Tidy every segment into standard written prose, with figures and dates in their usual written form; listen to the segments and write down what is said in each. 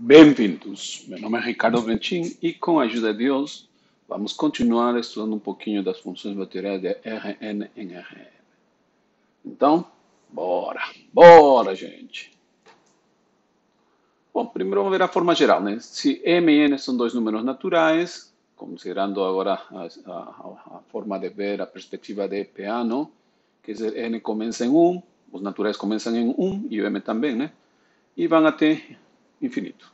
Bem-vindos! Meu nome é Ricardo Benchim e, com a ajuda de Deus, vamos continuar estudando um pouquinho das funções vetoriais de Rn em Rn. Então, bora! Bora, gente! Bom, primeiro vamos ver a forma geral, né? Se m e n são dois números naturais, considerando agora a forma de ver a perspectiva de Peano, que é n começa em 1, os naturais começam em 1 e o m também, né? E vão até infinito.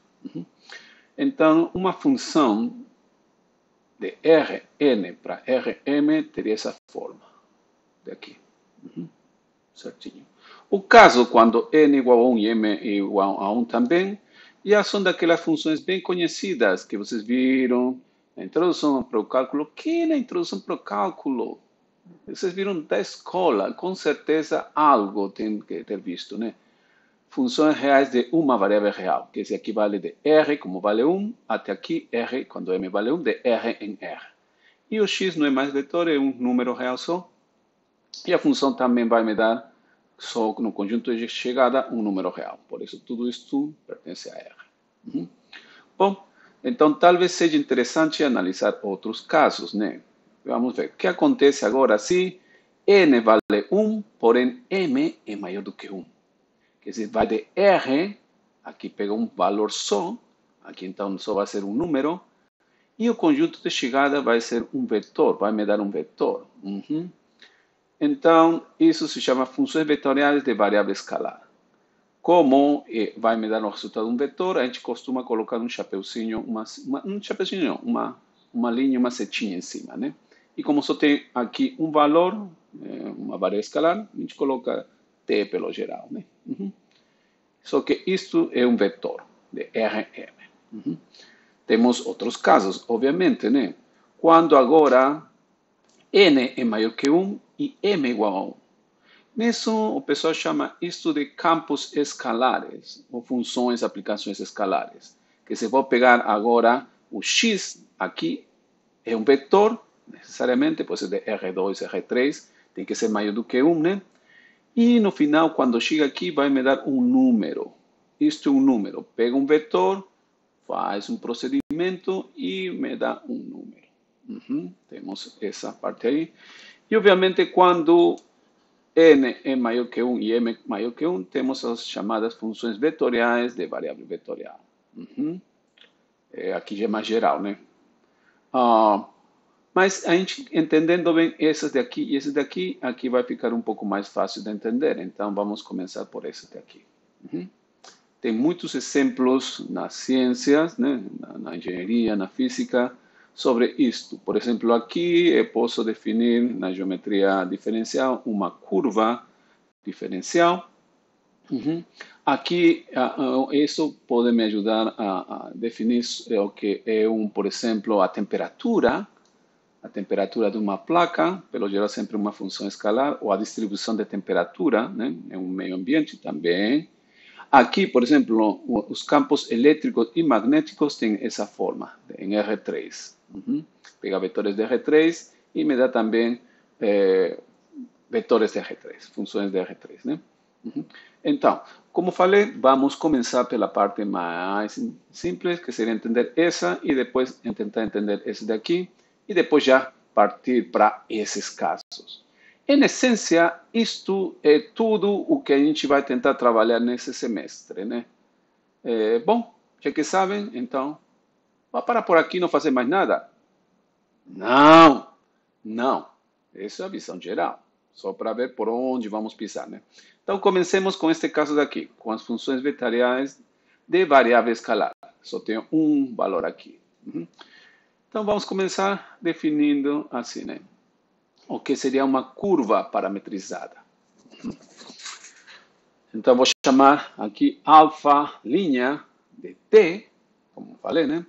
Então, uma função de Rn para Rm teria essa forma, daqui, certinho. O caso quando n igual a 1 e m igual a 1 também, já são daquelas funções bem conhecidas que vocês viram na introdução para o cálculo. Que na introdução para o cálculo? Vocês viram da escola, com certeza algo tem que ter visto, né? Funções reais de uma variável real, que se equivale de R, como vale 1, até aqui R, quando M vale 1, de R em R. E o X não é mais vetor, é um número real só. E a função também vai me dar, só no conjunto de chegada, um número real. Por isso, tudo isto pertence a R. Bom, então talvez seja interessante analisar outros casos, né? Vamos ver. O que acontece agora se N vale 1, porém M é maior do que 1? Quer dizer, vai de R, aqui pega um valor só, aqui então só vai ser um número, e o conjunto de chegada vai ser um vetor, vai me dar um vetor. Então, isso se chama funções vetoriais de variável escalar. Como vai me dar o resultado de um vetor, a gente costuma colocar um chapeuzinho, uma linha, uma setinha em cima, né? E como só tem aqui um valor, uma variável escalar, a gente coloca t pelo geral, né? Só que isto é um vetor de Rm. Temos outros casos, obviamente, né? Quando agora n é maior que 1 e m é igual a 1. Nisso, o pessoal chama isto de campos escalares, ou funções, aplicações escalares. Que se vou pegar agora o x aqui, é um vetor, necessariamente, pode ser de R2, R3, tem que ser maior do que 1, né? E no final, quando chega aqui, vai me dar um número. Isto é um número. Pega um vetor, faz um procedimento e me dá um número. Temos essa parte aí. E, obviamente, quando n é maior que 1 e m é maior que 1, temos as chamadas funções vetoriais de variável vetorial. Aqui já é mais geral, né? Mas a gente entendendo bem essas daqui e esses daqui, aqui vai ficar um pouco mais fácil de entender. Então, vamos começar por esse daqui. Tem muitos exemplos nas ciências, né? na engenharia, na física, sobre isto. Por exemplo, aqui eu posso definir na geometria diferencial uma curva diferencial. Aqui, isso pode me ajudar a definir o que é, por exemplo, a temperatura de uma placa, pelo geral sempre uma função escalar, ou a distribuição de temperatura, né, em um meio ambiente também. Aqui, por exemplo, os campos elétricos e magnéticos têm essa forma, em R3. Pega vetores de R3 e me dá também vetores de R3, funções de R3, né? Então, como falei, vamos começar pela parte mais simples, que seria entender essa, e depois tentar entender esse daqui, e depois já partir para esses casos. Em essência, isto é tudo o que a gente vai tentar trabalhar nesse semestre, né? Bom, já que sabem, então, vou parar por aqui e não fazer mais nada? Não, não. Essa é a visão geral, só para ver por onde vamos pisar, né? Então, comecemos com este caso daqui, com as funções vetoriais de variável escalar. Só tenho um valor aqui. Então, vamos começar definindo assim, né? O que seria uma curva parametrizada. Então, vou chamar aqui alfa linha de t, como falei, né?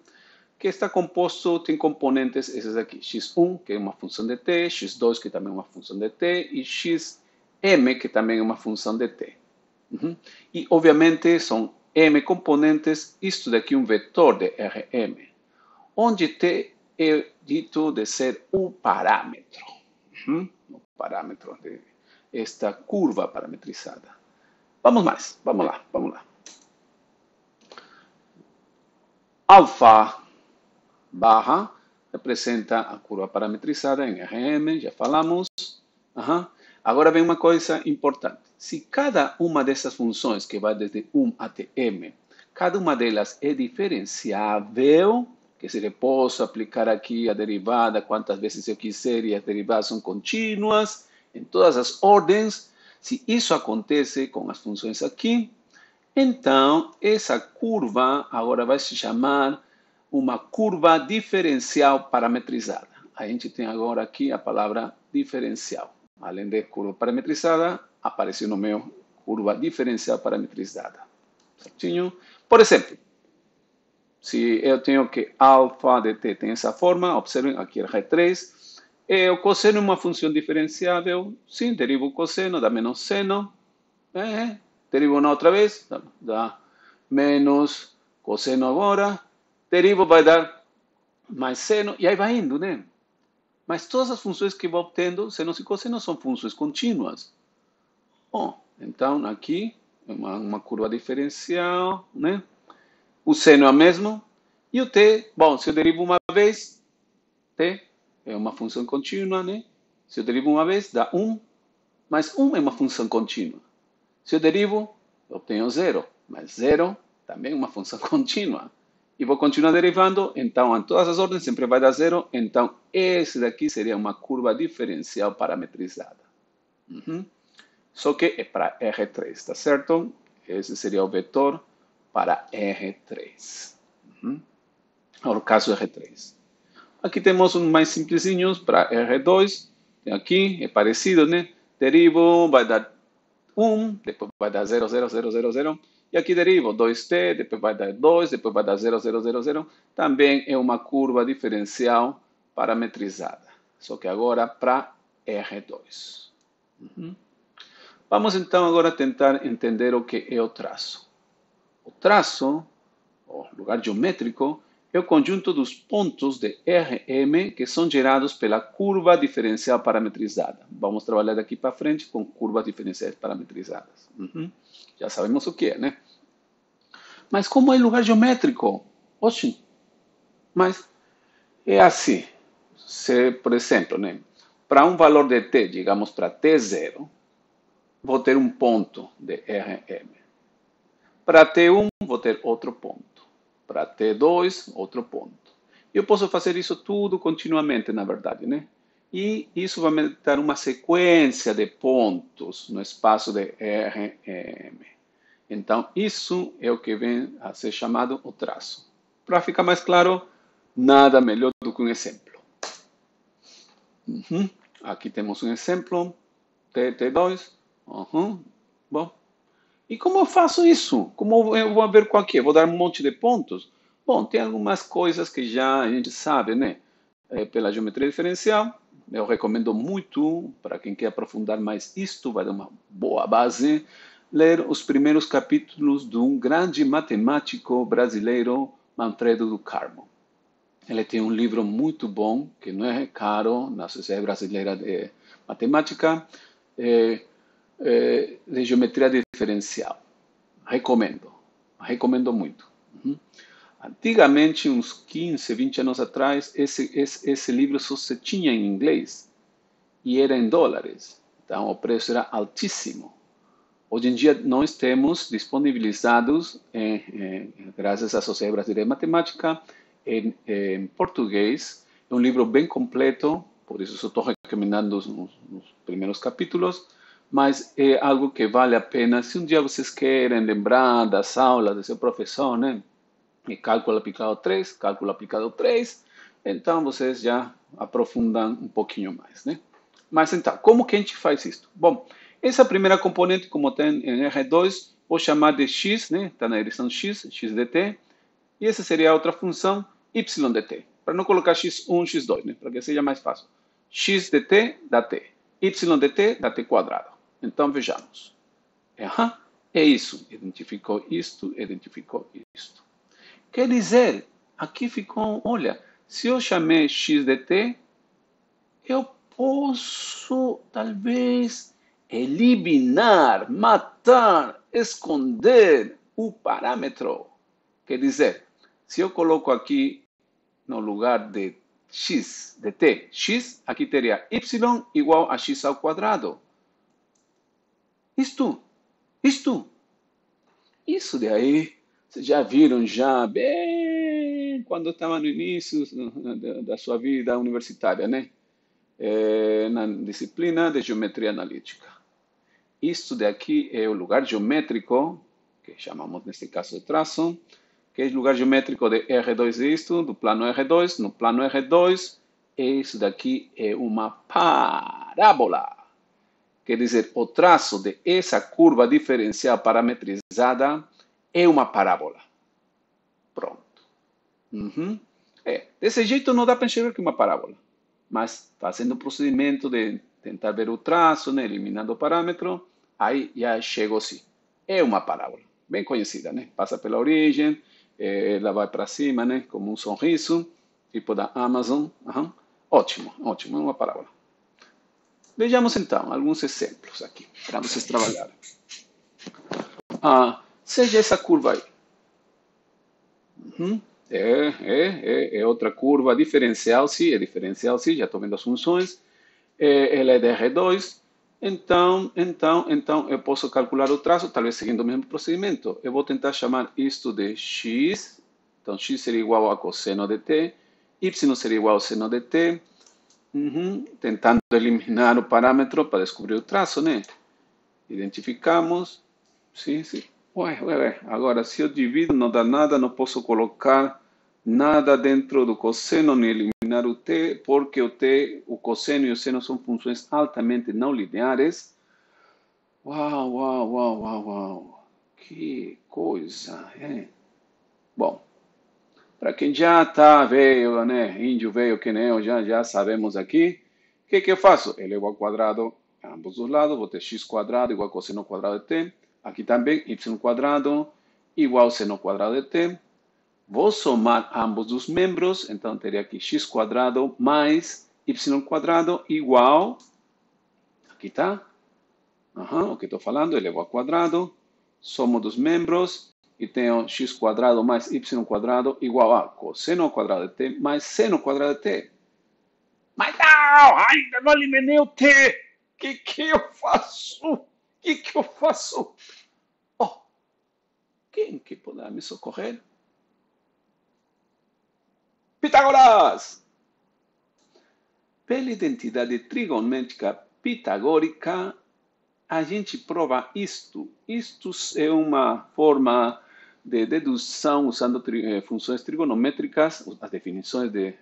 Que está composto, tem componentes esses aqui. x1, que é uma função de t, x2, que também é uma função de t, e xm, que também é uma função de t. E, obviamente, são m componentes, isto daqui é um vetor de Rm, onde t é dito de ser o parâmetro. O parâmetro de esta curva parametrizada. Vamos lá. alfa barra representa a curva parametrizada em RM, já falamos. Uhum. Agora vem uma coisa importante. Se cada uma dessas funções que vai desde 1 até m, cada uma delas é diferenciável, que se eu posso aplicar aqui a derivada quantas vezes eu quiser e as derivadas são contínuas, em todas as ordens, se isso acontece com as funções aqui, então essa curva agora vai se chamar uma curva diferencial parametrizada. A gente tem agora aqui a palavra diferencial. Além de curva parametrizada, apareceu no meu curva diferencial parametrizada. Certinho? Por exemplo, se eu tenho que alfa de t tem essa forma, observem aqui o R3, o cosseno é uma função diferenciável, sim, derivo o cosseno, dá menos seno, derivo uma outra vez, dá menos cosseno agora, derivo vai dar mais seno, e aí vai indo, né? Mas todas as funções que vou obtendo, senos e cossenos, são funções contínuas. Bom, então aqui é uma curva diferencial, né? O seno é o mesmo. E o t, bom, se eu derivo uma vez, t é uma função contínua, né? Se eu derivo uma vez, dá 1, mas 1 é uma função contínua. Se eu derivo, eu obtenho 0, mas 0 também é uma função contínua. E vou continuar derivando, então em todas as ordens sempre vai dar 0, então esse daqui seria uma curva diferencial parametrizada. Só que é para R3, tá certo? Esse seria o vetor para R3. No caso R3. Aqui temos um mais simplesinhos para R2. Tem aqui, é parecido, né? Derivo, vai dar 1, depois vai dar 0, 0, 0, 0, 0. E aqui derivo 2t, depois vai dar 2, depois vai dar 0, 0, 0, 0. Também é uma curva diferencial parametrizada. Só que agora para R2. Vamos então agora tentar entender o que é o traço. O traço, o lugar geométrico, é o conjunto dos pontos de RM que são gerados pela curva diferencial parametrizada. Vamos trabalhar daqui para frente com curvas diferenciais parametrizadas. Já sabemos o que é, né? Mas como é lugar geométrico? Oxi, mas é assim. Se, por exemplo, né, para um valor de t, digamos para t0, vou ter um ponto de RM. Para T1, vou ter outro ponto. Para T2, outro ponto. Eu posso fazer isso tudo continuamente, na verdade, né? E isso vai me dar uma sequência de pontos no espaço de RM. Então, isso é o que vem a ser chamado o traço. Para ficar mais claro, nada melhor do que um exemplo. Aqui temos um exemplo, T2. Bom. E como eu faço isso? Como eu vou ver qual que é? Vou dar um monte de pontos? Bom, tem algumas coisas que já a gente sabe, né? Pela geometria diferencial, eu recomendo muito, para quem quer aprofundar mais isto, vai dar uma boa base, ler os primeiros capítulos de um grande matemático brasileiro, Manfredo do Carmo. Ele tem um livro muito bom, que não é caro, na Sociedade Brasileira de Matemática, de geometria diferencial. Recomendo muito. Antigamente, uns 15, 20 anos atrás, esse livro só se tinha em inglês e era em dólares. Então, o preço era altíssimo. Hoje em dia, nós temos disponibilizados, graças à Sociedade Brasileira de Matemática, em português. É um livro bem completo, por isso eu estou recomendando os primeiros capítulos, mas é algo que vale a pena. Se um dia vocês querem lembrar das aulas do seu professor, né? E cálculo aplicado 3, cálculo aplicado 3, então vocês já aprofundam um pouquinho mais, né? Mas então, como que a gente faz isso? Bom, essa primeira componente, como tem em R2, vou chamar de x, né? Está na direção x, x de t, e essa seria a outra função, y de t. Para não colocar x1, x2, né? Para que seja mais fácil. X de t dá t, y de t dá t quadrado. Então, vejamos. É isso. Identificou isto, identificou isto. Quer dizer, aqui ficou, olha, se eu chamei x de t, eu posso, talvez, eliminar, matar, esconder o parâmetro. Quer dizer, Se eu coloco aqui no lugar de x, de t, x, aqui teria y igual a x ao quadrado. Isto. Isso daí, vocês já viram já bem quando estava no início da sua vida universitária, né? Na disciplina de geometria analítica. Isto daqui é o lugar geométrico, que chamamos neste caso de traço, que é o lugar geométrico de R2 isto, do plano R2. No plano R2, isso daqui é uma parábola. Quer dizer, o traço de essa curva diferencial parametrizada é uma parábola. Pronto. Desse jeito não dá para enxergar que é uma parábola. Mas fazendo o procedimento de tentar ver o traço, né, eliminando o parâmetro, aí já chegou sim. É uma parábola. Bem conhecida, né? Passa pela origem, ela vai para cima, né, como um sorriso, tipo da Amazon. Ótimo, é uma parábola. Vejamos então alguns exemplos aqui para vocês trabalharem. Seja essa curva aí. É outra curva diferencial, sim, já estou vendo as funções. Ela é de R2, então eu posso calcular o traço, talvez seguindo o mesmo procedimento. Eu vou tentar chamar isto de x, então x seria igual a cosseno de t, y seria igual a seno de t, tentando eliminar o parâmetro para descobrir o traço, né? Identificamos, sim. Ué. Agora, se eu divido, não dá nada, não posso colocar nada dentro do cosseno, nem eliminar o t, porque o cosseno e o seno são funções altamente não lineares. Uau. Que coisa, hein? Bom, para quem já está velho, né? Índio velho que nem eu, já sabemos aqui. O que eu faço? Ele é igual ao quadrado a ambos os lados, vou ter x quadrado igual a cosseno quadrado de t. Aqui também, y quadrado igual a seno quadrado de t. Vou somar ambos os membros, então teria aqui x quadrado mais y quadrado igual, aqui está, o que estou falando, ele é igual ao quadrado, somo dos membros, e tenho x quadrado mais y quadrado igual a cosseno quadrado de t mais seno quadrado de t. Mas não, ainda não eliminei o t. O que eu faço? Quem que poderá me socorrer? Pitágoras! Pela identidade trigonométrica pitagórica, a gente prova isto. Isto é uma forma de dedução usando funções trigonométricas, as definições de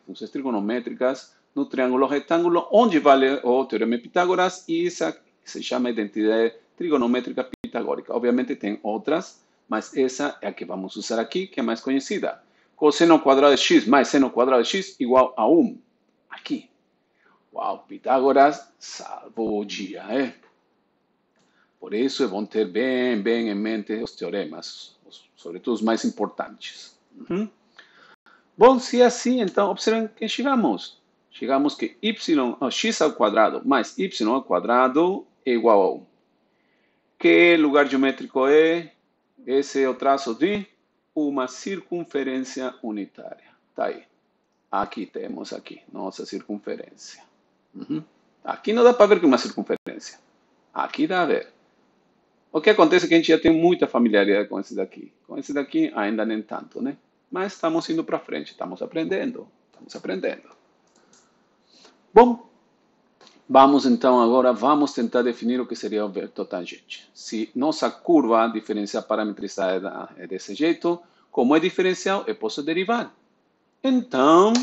funções trigonométricas no triângulo retângulo, onde vale o teorema de Pitágoras, e essa se chama identidade trigonométrica pitagórica. Obviamente tem outras, mas essa é a que vamos usar aqui, que é mais conhecida. Cosseno quadrado de x mais seno quadrado de x igual a 1. Aqui. Uau, Pitágoras salvou o dia, Por isso é bom ter bem em mente os teoremas, sobretudo os mais importantes. Bom, se é assim, então observem que chegamos. Chegamos que x ao quadrado mais y ao quadrado é igual a 1. Que lugar geométrico é? Esse é o traço de uma circunferência unitária. Está aí. Aqui temos nossa circunferência. Aqui não dá para ver que é uma circunferência. Aqui dá a ver. O que acontece é que a gente já tem muita familiaridade com esse daqui. Com esse daqui ainda nem tanto, né? Mas estamos indo para frente, estamos aprendendo. Bom, vamos tentar definir o que seria o vetor tangente. Se nossa curva diferencial parametrizada é desse jeito, como é diferencial, eu posso derivar. Então,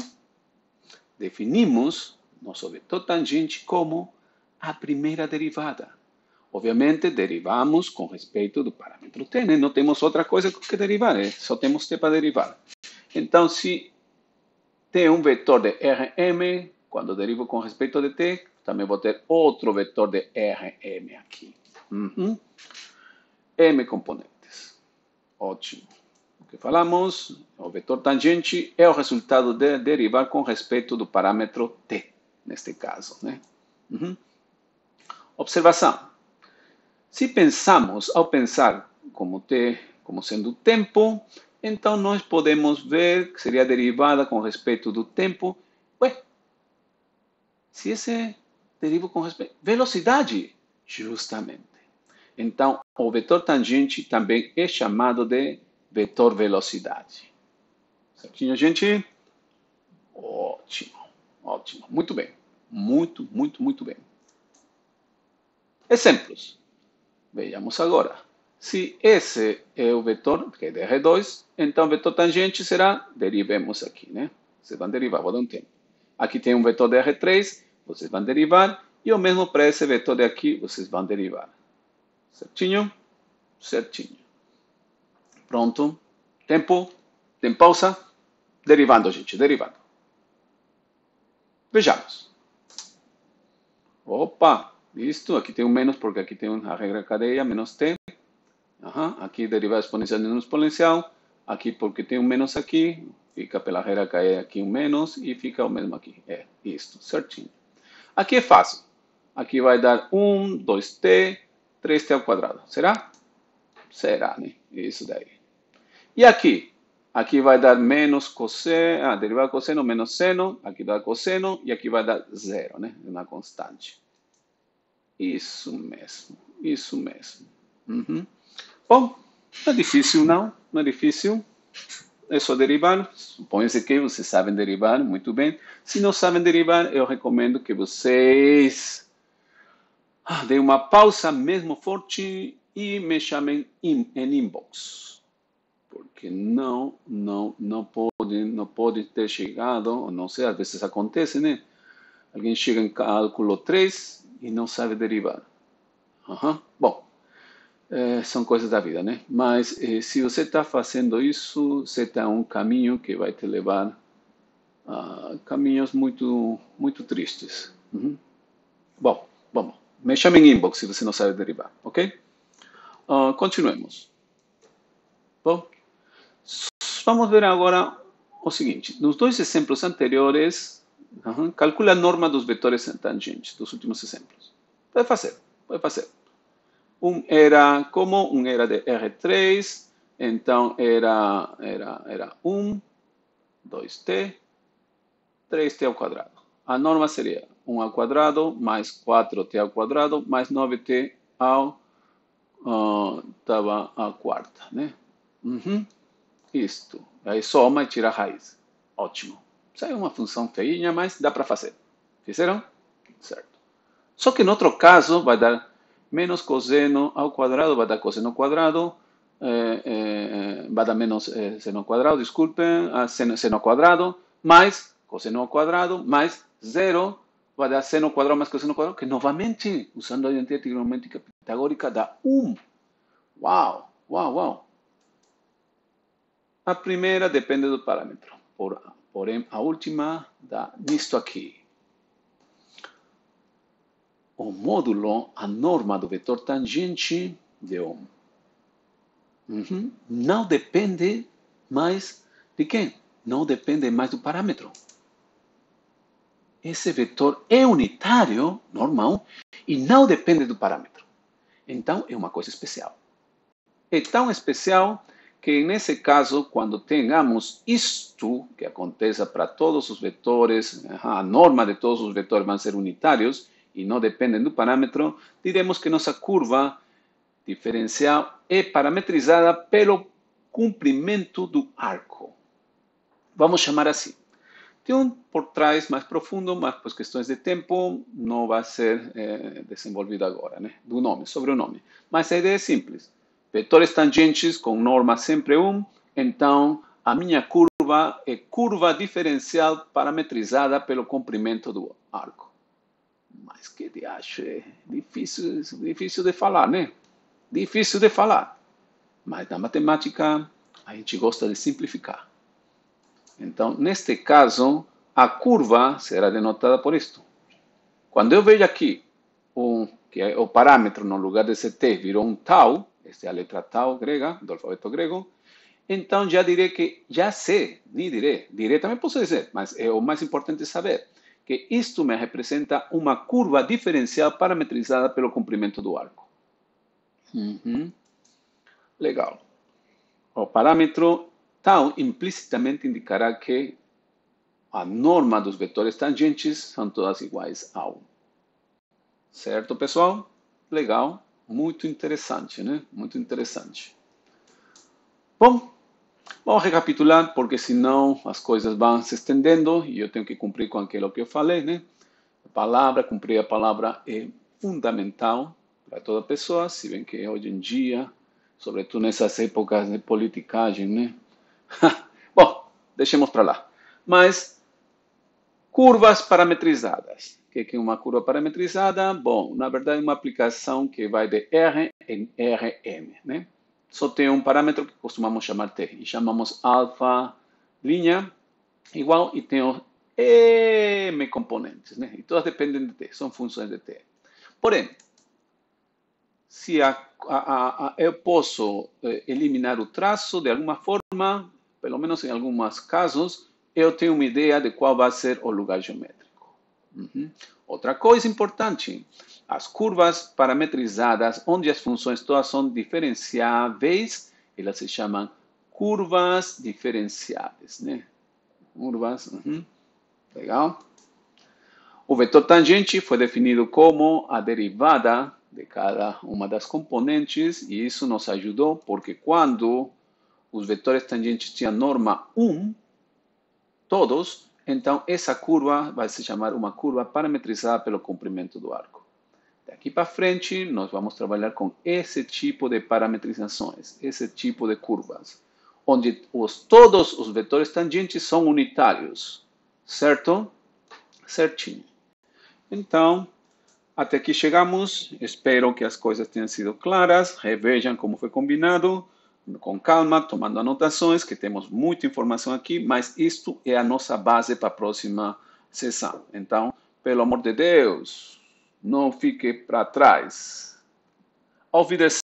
definimos nosso vetor tangente como a primeira derivada. Obviamente, derivamos com respeito do parâmetro t, né? Não temos outra coisa que derivar, só temos t para derivar. Então, se t é um vetor de Rm, quando derivo com respeito de t, também vou ter outro vetor de Rm aqui. M componentes. Ótimo. O que falamos, o vetor tangente é o resultado de derivar com respeito do parâmetro t, neste caso, né? Observação. Se pensamos, ao pensar como t como sendo o tempo, Então, nós podemos ver que seria derivada com respeito do tempo. Ué, se esse deriva com respeito... Velocidade, justamente. Então, o vetor tangente também é chamado de vetor velocidade. Certinho, gente? Ótimo, ótimo. Muito bem. Muito, muito, muito bem. Exemplos. Vejamos agora. Se esse é o vetor, que é de R2, então o vetor tangente será, derivemos aqui, né? Vocês vão derivar, vou dar um tempo. Aqui tem um vetor de R3, vocês vão derivar, e o mesmo para esse vetor de aqui, vocês vão derivar. Certinho? Certinho. Pronto. Tempo. Tem pausa. Derivando, gente, derivando. Vejamos. Opa, listo. Aqui tem um menos, porque aqui tem a regra cadeia, menos t. Aqui derivada exponencial de um exponencial. Aqui, porque tem um menos aqui, fica pela regra cadeia aqui um menos, e fica o mesmo aqui. É, isto, certinho. Aqui é fácil. Aqui vai dar 1, 2t, 3t ao quadrado. Será? Será, né? Isso daí. E aqui? Aqui vai dar menos cosseno, derivada cosseno menos seno, aqui dá cosseno, e aqui vai dar zero, né? Uma constante. Isso mesmo, isso mesmo. Bom, não é difícil não, não é difícil. É só derivar, supõe-se que vocês sabem derivar, muito bem. Se não sabem derivar, eu recomendo que vocês deem uma pausa mesmo forte e me chamem em inbox. Porque não pode ter chegado, não sei, às vezes acontece, né? Alguém chega em cálculo 3 e não sabe derivar. Bom, são coisas da vida, né? Mas se você está fazendo isso, você está um caminho que vai te levar a caminhos muito, muito tristes. Bom, vamos. Me chame em inbox se você não sabe derivar, ok? Continuemos. Bom, vamos ver agora o seguinte. Nos dois exemplos anteriores, calcula a norma dos vetores tangentes, dos últimos exemplos. Pode fazer, pode fazer. Um era de R3, então era 1, 2t, 3t ao quadrado. A norma seria 1 ao quadrado mais 4t ao quadrado mais 9t ao a quarta, né? Isto. Aí soma e tira a raiz. Ótimo. Isso aí é uma função feinha, mas dá para fazer. Fizeram? Certo. Só que no outro caso vai dar menos cosseno ao quadrado, vai dar cosseno ao quadrado, vai dar menos seno ao quadrado, desculpem, seno ao quadrado, mais cosseno ao quadrado, mais zero, vai dar seno ao quadrado mais cosseno ao quadrado, que novamente, usando a identidade trigonométrica pitagórica, dá 1. Uau, uau, uau. A primeira depende do parâmetro, porém a última dá nisto aqui. O módulo, a norma do vetor tangente de Ohm. Não depende mais de quem? Não depende mais do parâmetro. Esse vetor é unitário, normal, e não depende do parâmetro. Então, é uma coisa especial. É tão especial que, nesse caso, quando tenhamos isto, que aconteça para todos os vetores, a norma de todos os vetores vão ser unitários, e não dependem do parâmetro, diremos que nossa curva diferencial é parametrizada pelo comprimento do arco. Vamos chamar assim. Tem um por trás mais profundo, mas por questões de tempo não vai ser desenvolvido agora, né? Do nome, sobre o nome. Mas a ideia é simples. Vetores tangentes com norma sempre 1, então a minha curva é curva diferencial parametrizada pelo comprimento do arco. Mas que de acho é difícil de falar, né? Difícil de falar. Mas na matemática a gente gosta de simplificar. Então, neste caso, a curva será denotada por isto. Quando eu vejo aqui que é o parâmetro no lugar desse t virou um tau, esta é a letra tau grega, do alfabeto grego, então já direi que, já sei, nem direi também posso dizer, mas é o mais importante saber, que isto me representa uma curva diferencial parametrizada pelo comprimento do arco. Legal. O parâmetro tal implicitamente indicará que a norma dos vetores tangentes são todas iguais a 1. Certo, pessoal? Legal. Muito interessante, né? Muito interessante. Bom, vamos recapitular, porque senão as coisas vão se estendendo e eu tenho que cumprir com aquilo que eu falei, né? Cumprir a palavra é fundamental para toda pessoa, se bem que hoje em dia, sobretudo nessas épocas de politicagem, né? Bom, deixemos para lá. Mas, curvas parametrizadas. O que é uma curva parametrizada? Bom, na verdade, é uma aplicação que vai de R em Rm, né? Só tem um parâmetro que costumamos chamar T, e chamamos alfa linha igual, e tem M componentes, né? E todas dependem de T, são funções de T. Porém, se eu posso eliminar o traço de alguma forma, pelo menos em alguns casos, eu tenho uma ideia de qual vai ser o lugar geométrico. Outra coisa importante, as curvas parametrizadas, onde as funções todas são diferenciáveis, elas se chamam curvas diferenciáveis, né? Curvas, legal. O vetor tangente foi definido como a derivada de cada uma das componentes, e isso nos ajudou porque quando os vetores tangentes tinham norma 1, todos, então essa curva vai se chamar uma curva parametrizada pelo comprimento do arco. Daqui para frente, nós vamos trabalhar com esse tipo de parametrizações, esse tipo de curvas, onde todos os vetores tangentes são unitários, certo? Certinho. Então, até aqui chegamos. Espero que as coisas tenham sido claras. Revejam como foi combinado, com calma, tomando anotações, que temos muita informação aqui, mas isto é a nossa base para a próxima sessão. Então, pelo amor de Deus, não fique para trás. Auf Wiedersehen.